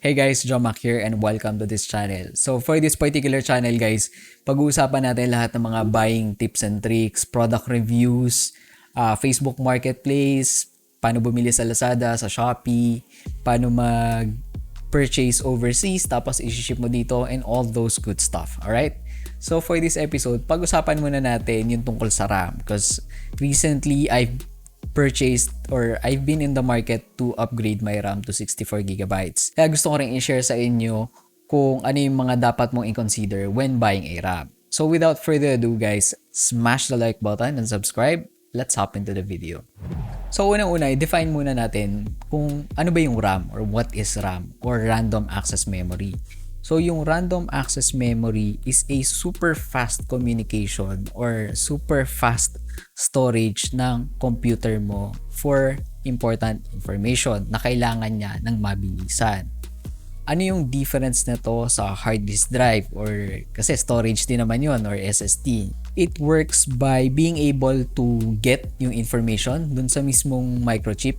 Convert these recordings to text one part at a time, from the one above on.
Hey guys, Jomak here and welcome to this channel. So for this particular channel guys, pag-uusapan natin lahat ng mga buying tips and tricks, product reviews, Facebook Marketplace, paano bumili sa Lazada, sa Shopee, paano mag-purchase overseas, tapos i-ship mo dito, and all those good stuff. Alright? So for this episode, pag-usapan muna natin yung tungkol sa RAM because recently I've purchased or I've been in the market to upgrade my RAM to 64GB. Kaya gusto ko rin i-share sa inyo kung ano yung mga dapat mong i-consider when buying a RAM. So without further ado guys, smash the like button and subscribe. Let's hop into the video. So unang-una, i-define muna natin kung ano ba yung RAM or what is RAM or Random Access Memory. So yung random access memory is a super fast communication or super fast storage ng computer mo for important information na kailangan niya ng mabilisan. Ano yung difference nito sa hard disk drive or kasi storage din naman yun or SSD? It works by being able to get yung information dun sa mismong microchip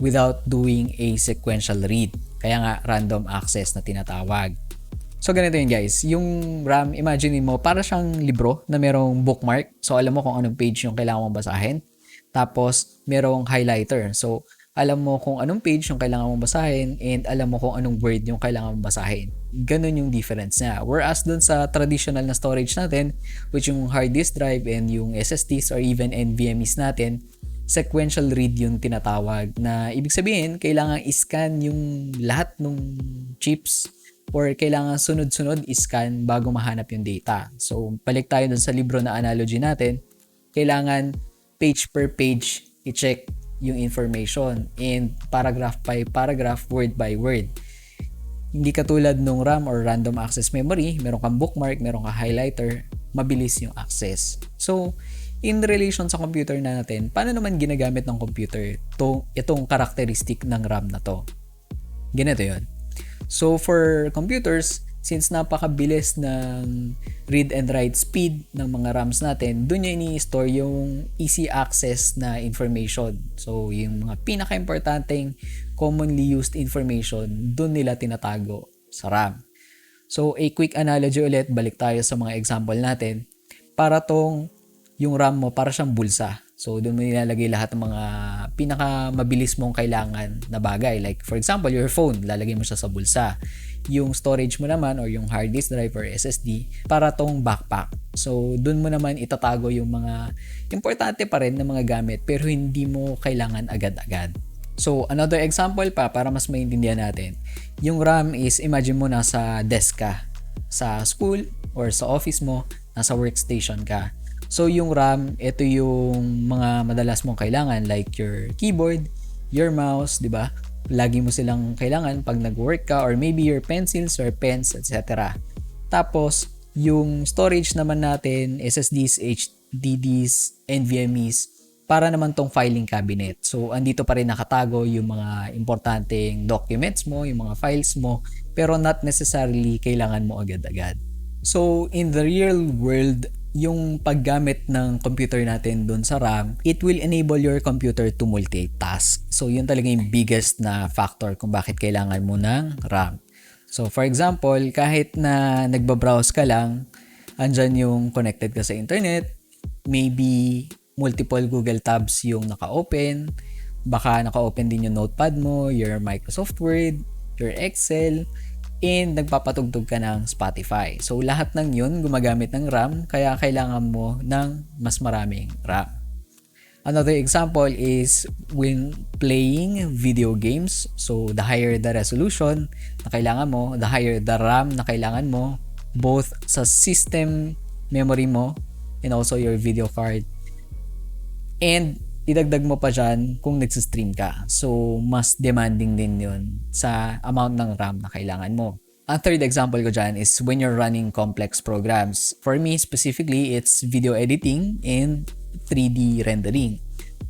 without doing a sequential read. Kaya nga random access na tinatawag. So ganito yun guys, yung RAM, imagine mo para siyang libro na merong bookmark. So alam mo kung anong page yung kailangan mong basahin. Tapos merong highlighter. So alam mo kung anong page yung kailangan mong basahin and alam mo kung anong word yung kailangan mong basahin. Ganun yung difference niya. Whereas dun sa traditional na storage natin, which yung hard disk drive and yung SSDs or even NVMEs natin, sequential read yung tinatawag na ibig sabihin kailangan i-scan yung lahat ng chips or kailangan sunod-sunod i-scan bago mahanap yung data. So balik tayo dun sa libro na analogy natin, kailangan page per page i-check yung information and paragraph by paragraph, word by word. Hindi katulad nung RAM or random access memory, meron kang bookmark, meron kang highlighter, mabilis yung access. So in relation sa computer na natin, paano naman ginagamit ng computer itong characteristic ng RAM na to? Ganito yun. So for computers, since napakabilis ng read and write speed ng mga RAMs natin, dun niya ini-store yung easy access na information. So yung mga pinaka-importanting commonly used information, dun nila tinatago sa RAM. So a quick analogy ulit, balik tayo sa mga example natin. Para tong yung RAM mo para siyang bulsa. So, doon mo nilalagay lahat ng mga pinakamabilis mong kailangan na bagay. Like, for example, your phone, lalagay mo siya sa bulsa. Yung storage mo naman or yung hard disk drive or SSD, para tong backpack. So, doon mo naman itatago yung mga importante pa rin na mga gamit pero hindi mo kailangan agad-agad. So, another example pa para mas maintindihan natin. Yung RAM is, imagine mo nasa desk ka. Sa school or sa office mo, nasa workstation ka. So yung RAM, ito yung mga madalas mong kailangan like your keyboard, your mouse, di ba? Lagi mo silang kailangan pag nag-work ka or maybe your pencils or pens, etc. Tapos, yung storage naman natin, SSDs, HDDs, NVMEs, para naman tong filing cabinet. So, andito pa rin nakatago yung mga importanteng documents mo, yung mga files mo, pero not necessarily kailangan mo agad-agad. So, in the real world, yung paggamit ng computer natin doon sa RAM, it will enable your computer to multitask. So, yun talaga yung biggest na factor kung bakit kailangan mo ng RAM. So, for example, kahit na nagbabrowse ka lang, andyan yung connected ka sa internet, maybe multiple Google tabs yung naka-open, baka naka-open din yung notepad mo, your Microsoft Word, your Excel, and nagpapatugtog ka ng Spotify. So, lahat ng yun gumagamit ng RAM, kaya kailangan mo ng mas maraming RAM. Another example is when playing video games. So, the higher the resolution na kailangan mo, the higher the RAM na kailangan mo, both sa system memory mo and also your video card. And idagdag mo pa dyan kung nagsistream ka. So, mas demanding din yun sa amount ng RAM na kailangan mo. Ang third example ko dyan is when you're running complex programs. For me, specifically, it's video editing and 3D rendering.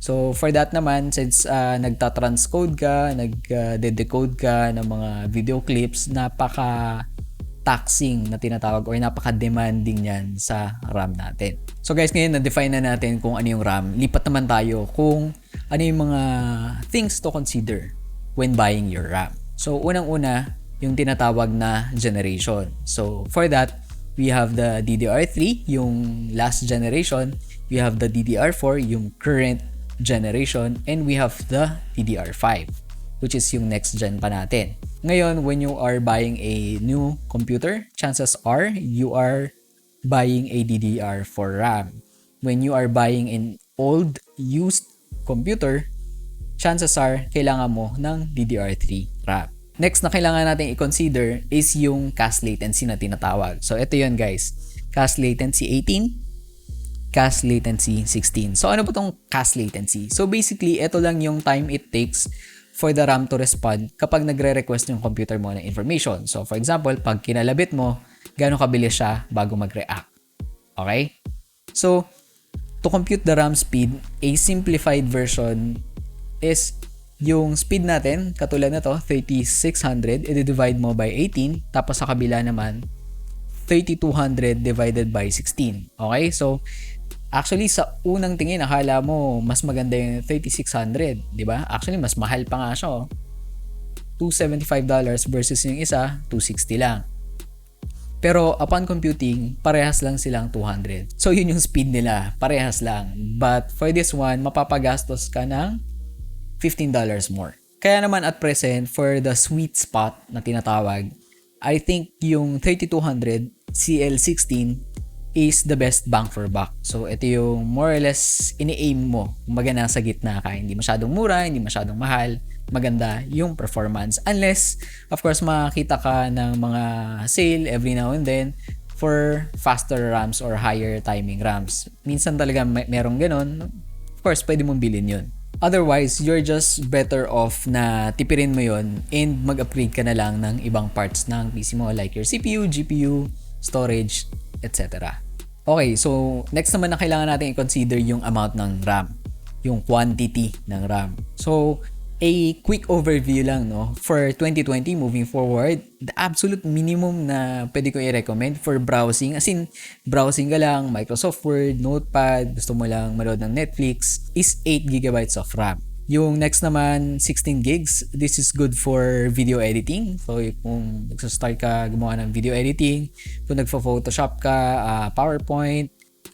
So, for that naman, since nagtatranscode ka, nagde-decode ka ng mga video clips, napaka-taxing na tinatawag or napaka-demanding yan sa RAM natin. So guys, ngayon na-define na natin kung ano yung RAM. Lipat naman tayo kung ano yung mga things to consider when buying your RAM. So unang-una, yung tinatawag na generation. So, for that, we have the DDR3, yung last generation. We have the DDR4, yung current generation. And we have the DDR5, which is yung next gen pa natin. Ngayon, when you are buying a new computer, chances are you are buying a DDR4 RAM. When you are buying an old, used computer, chances are kailangan mo ng DDR3 RAM. Next na kailangan natin i-consider is yung cache latency na tinatawag. So, ito yun guys. Cache latency 18, cache latency 16. So, ano ba tong cache latency? So, basically, ito lang yung time it takes for the RAM to respond kapag nagre-request yung computer mo ng information. So, for example, pag kinalabit mo, gaano kabilis siya bago mag-react. Okay? So, to compute the RAM speed, a simplified version is yung speed natin, katulad na to, 3600, i-divide mo by 18, tapos sa kabila naman, 3200 divided by 16. Okay? So, actually, sa unang tingin, akala mo mas maganda yung 3600, di ba? Actually, mas mahal pa nga siya. $275 versus yung isa, $260 lang. Pero upon computing, parehas lang silang 200. So, yun yung speed nila. Parehas lang. But for this one, mapapagastos ka ng $15 more. Kaya naman at present, for the sweet spot na tinatawag, I think yung 3200 CL16 is the best bang for buck. So, ito yung more or less ini-aim mo. Kumbaga nasa gitna ka. Hindi masyadong mura, hindi masyadong mahal. Maganda yung performance. Unless, of course, makakita ka ng mga sale every now and then for faster RAMs or higher timing RAMs. Minsan talaga merong ganon. Of course, pwede mong bilhin yun. Otherwise, you're just better off na tipirin mo yon and mag-upgrade ka na lang ng ibang parts ng PC mo like your CPU, GPU, storage, etc. Okay, so next naman na kailangan natin i-consider yung amount ng RAM, yung quantity ng RAM. So, a quick overview lang, no? For 2020, moving forward, the absolute minimum na pwede ko i-recommend for browsing, as in, browsing ka lang, Microsoft Word, Notepad, gusto mo lang manood ng Netflix, is 8GB of RAM. Yung next naman, 16 gigs. This is good for video editing. So, kung nagsa-start ka gumawa ng video editing, kung nagpo-Photoshop ka, PowerPoint,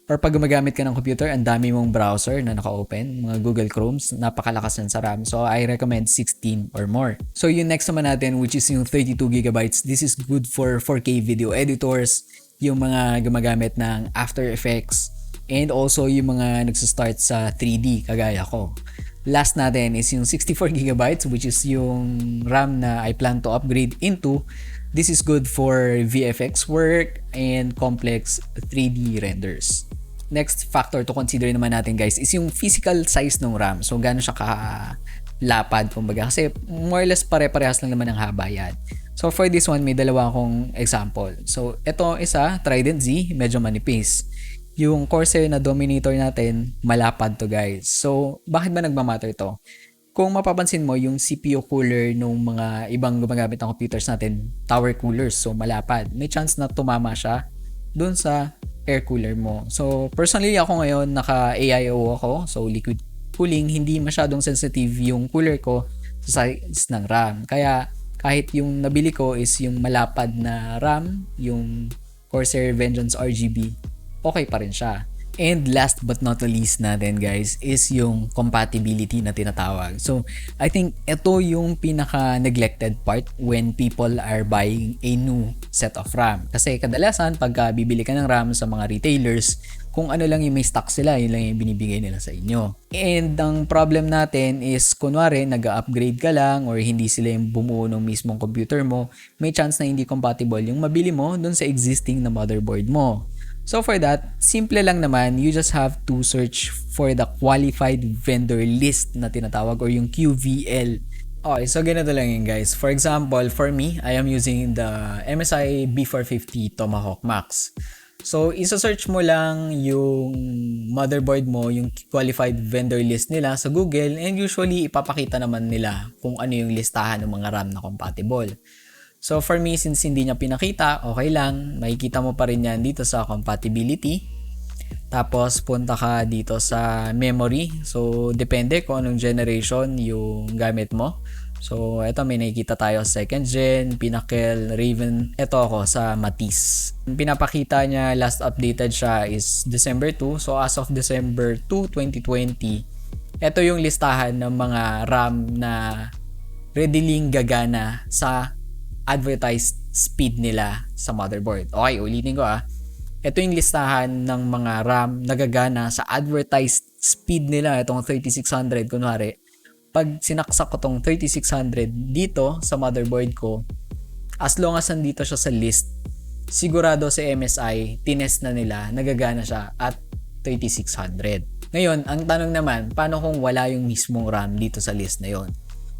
or pag gumagamit ka ng computer, ang dami mong browser na naka-open, mga Google Chromes, napakalakas yan sa RAM. So, I recommend 16 or more. So, yung next naman natin, which is yung 32GB, this is good for 4K video editors, yung mga gumagamit ng After Effects, and also yung mga nagsa-start sa 3D, kagaya ko. Last natin is yung 64GB, which is yung RAM na I plan to upgrade into. This is good for VFX work and complex 3D renders. Next factor to consider naman natin guys is yung physical size ng RAM. So, gaano siya kalapad, kumbaga. Kasi more or less pare-parehas lang naman ang haba yan. So, for this one, may dalawa akong example. So, ito isa, Trident Z, medyo manipis. Yung Corsair na Dominator natin, malapad to guys. So, bakit ba nagmamatter to? Kung mapapansin mo, yung CPU cooler nung mga ibang gumagamit ng computers natin, tower coolers, so malapad. May chance na tumama siya dun sa air cooler mo. So, personally ako ngayon, naka-AIO ako, so liquid cooling, hindi masyadong sensitive yung cooler ko sa size ng RAM. Kaya, kahit yung nabili ko is yung malapad na RAM, yung Corsair Vengeance RGB, okay pa rin siya. And last but not the least natin guys is yung compatibility na tinatawag. So, I think ito yung pinaka-neglected part when people are buying a new set of RAM. Kasi kadalasan pagka bibili ka ng RAM sa mga retailers, kung ano lang yung may stock sila, yun lang yung binibigay nila sa inyo. And ang problem natin is kunwari nag-upgrade ka lang or hindi sila yung bumuo ng mismong computer mo, may chance na hindi compatible yung mabili mo dun sa existing na motherboard mo. So for that, simple lang naman, you just have to search for the qualified vendor list na tinatawag or yung QVL. Okay, so ganito lang yun guys. For example, for me, I am using the MSI B450 Tomahawk Max. So isa-search mo lang yung motherboard mo, yung qualified vendor list nila sa Google, and usually ipapakita naman nila kung ano yung listahan ng mga RAM na compatible. So for me, since hindi niya pinakita, okay lang. Makikita mo pa rin yan dito sa compatibility. Tapos punta ka dito sa memory. So depende kung anong generation yung gamit mo. So, eto may nakikita tayo second gen, Pinnacle, Raven. Eto ako sa Matisse. Pinapakita niya last updated siya is December 2. So, as of December 2, 2020, eto yung listahan ng mga RAM na readily gagana sa advertised speed nila sa motherboard. Okay, ulitin ko Ito yung listahan ng mga RAM na gagana sa advertised speed nila. Itong 3600, kunwari. Pag sinaksak ko tong 3600 dito sa motherboard ko, as long as nandito siya sa list, sigurado sa MSI, tinest na nila, nagagana siya at 3600. Ngayon, ang tanong naman, paano kung wala yung mismong RAM dito sa list na yon?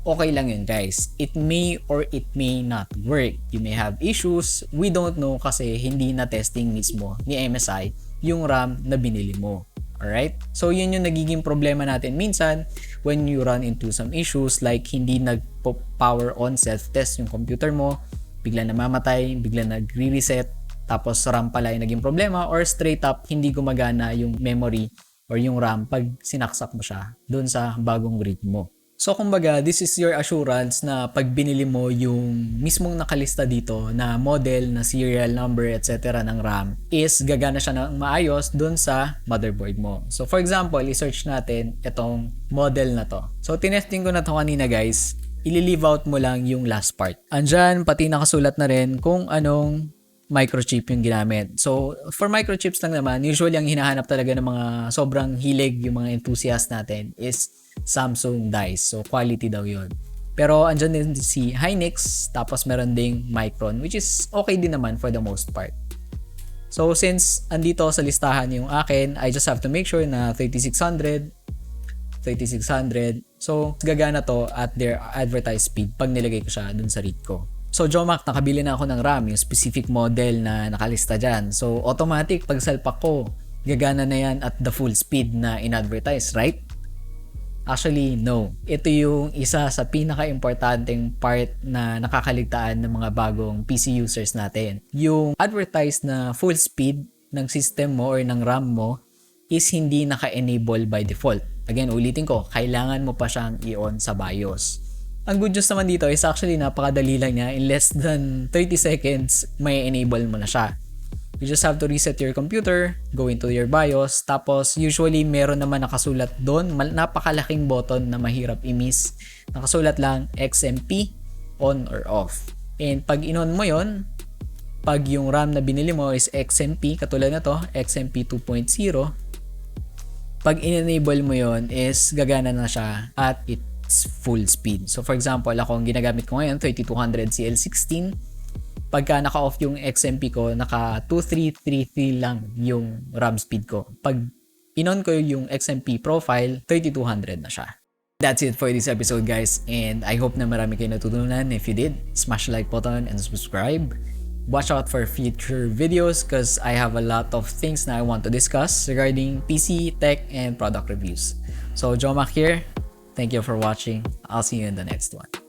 Okay lang yun guys. It may or it may not work. You may have issues. We don't know kasi hindi na testing mismo ni MSI yung RAM na binili mo. Alright? So, yun yung nagiging problema natin minsan when you run into some issues like hindi nag-power on self-test yung computer mo, bigla namamatay, bigla nagre-reset, tapos RAM pala yung naging problema or straight up hindi gumagana yung memory or yung RAM pag sinaksak mo siya dun sa bagong rig mo. So, kumbaga, this is your assurance na pag binili mo yung mismong nakalista dito na model, na serial number, etc. ng RAM is gagana siya ng maayos dun sa motherboard mo. So, for example, i-search natin itong model na to. So, tinesting ko na to kanina guys. I-leave out mo lang yung last part. Andyan, pati nakasulat na rin kung anong microchip yung ginamit. So, for microchips lang naman, usually ang hinahanap talaga ng mga sobrang hilig, yung mga enthusiast natin is Samsung dice. So, quality daw yun. Pero, andyan din si Hynix, tapos meron ding Micron, which is okay din naman for the most part. So, since andito sa listahan yung akin, I just have to make sure na 3600. So, gagana to at their advertised speed pag nilagay ko siya dun sa read ko. So, Jomac, nakabili na ako ng RAM, yung specific model na nakalista dyan. So, automatic, pag salpak ko, gagana na yan at the full speed na in-advertise, right? Actually, no. Ito yung isa sa pinaka-importanting part na nakakaligtaan ng mga bagong PC users natin. Yung advertised na full speed ng system mo or ng RAM mo is hindi naka-enable by default. Again, ulitin ko, kailangan mo pa siyang i-on sa BIOS. Ang good news naman dito is actually napakadali lang niya. In less than 30 seconds, may enable mo na siya. You just have to reset your computer, go into your BIOS, tapos usually meron naman nakasulat doon, napakalaking button na mahirap i-miss. Nakasulat lang XMP, on or off. And pag in-on mo yon, pag yung RAM na binili mo is XMP, katulad na to, XMP 2.0, pag in-enable mo yon is gagana na siya at its full speed. So for example, ako ang ginagamit ko ngayon, 3200 CL16, pagka naka-off yung XMP ko, naka 2333 lang yung RAM speed ko. Pag in-on ko yung XMP profile, 3200 na siya. That's it for this episode guys, and I hope na marami kayo natutunan. If you did, smash the like button and subscribe. Watch out for future videos because I have a lot of things na I want to discuss regarding PC, tech, and product reviews. So, Jomac here. Thank you for watching. I'll see you in the next one.